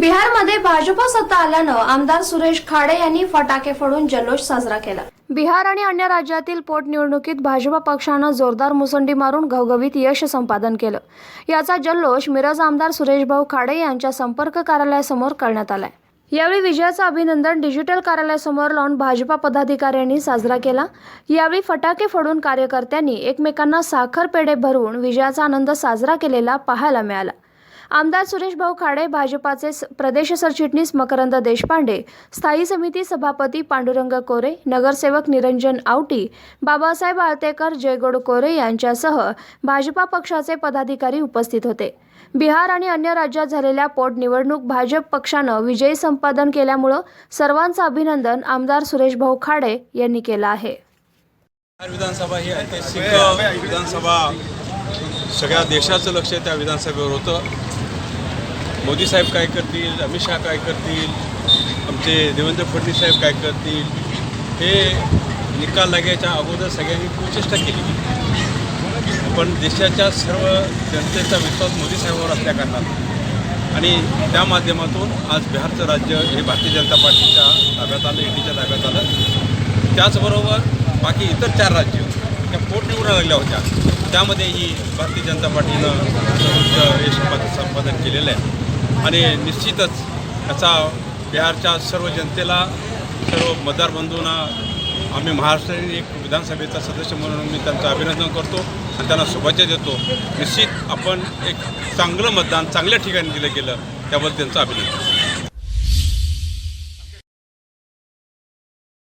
बिहारमध्ये भाजपा सत्ता आल्यानं आमदार सुरेश खाडे यांनी फटाके फोडून जल्लोष साजरा केला। बिहार आणि अन्य राज्यातील पोटनिवडणुकीत भाजपा पक्षानं जोरदार मुसंडी मारून घवघवीत यश संपादन केलं। याचा जल्लोष मिरज आमदार सुरेश भाऊ खाडे यांच्या संपर्क कार्यालयासमोर करण्यात आलाय। यावेळी विजयाचं अभिनंदन डिजिटल कार्यालयासमोर लावून भाजपा पदाधिकाऱ्यांनी साजरा केला। यावेळी फटाके फोडून कार्यकर्त्यांनी एकमेकांना साखर पेढे भरून विजयाचा आनंद साजरा केलेला पाहायला मिळाला। आमदार सुरेश भाऊ खाडे, भाजपाचे प्रदेश सरचिटणीस मकरंद देशपांडे, स्थायी समिती सभापती पांडुरंग कोरे, नगरसेवक निरंजन आवटी, बाबासाहेब आळतेकर, जयगोड कोरे यांच्यासह भाजपा पक्षाचे पदाधिकारी उपस्थित होते। बिहार आणि अन्य राज्यात झालेल्या पोटनिवडणूक भाजप पक्षानं विजय संपादन केल्यामुळे सर्वांचं अभिनंदन आमदार सुरेश भाऊ खाडे यांनी केलं आहे। विधानसभा ही ऐतिहासिक विधानसभा, सगळ्या देशाचं लक्ष त्या विधानसभेवर होतं। मोदी साहेब काय करतील, अमित शाह काय करतील, आमचे देवेंद्र फडणवीस साहेब काय करतील, हे निकाल लागायच्या अगोदर सगळ्यांनी प्रचेष्टा केली। पण देशाच्या सर्व जनतेचा विश्वास मोदी साहेबांवर असल्या कारणानं आणि त्या माध्यमातून आज बिहारचं राज्य हे भारतीय जनता पार्टीच्या ताब्यात आलं, ईडीच्या ताब्यात आलं। त्याचबरोबर बाकी इतर 4 राज्य त्या पोटनिवडणुका लागल्या होत्या, त्यामध्येही भारतीय जनता पार्टीनं सर्वोच्च यश संपादन केलेलं आहे आणि निश्चितच याचा बिहारच्या सर्व जनतेला, सर्व मतदार बंधूंना आम्ही महाराष्ट्रातील एक विधानसभेचा सदस्य म्हणून मी त्यांचं अभिनंदन करतो आणि त्यांना शुभेच्छा देतो। निश्चित आपण एक चांगलं मतदान चांगल्या ठिकाणी दिलं गेलं, त्याबद्दल त्यांचं अभिनंदन।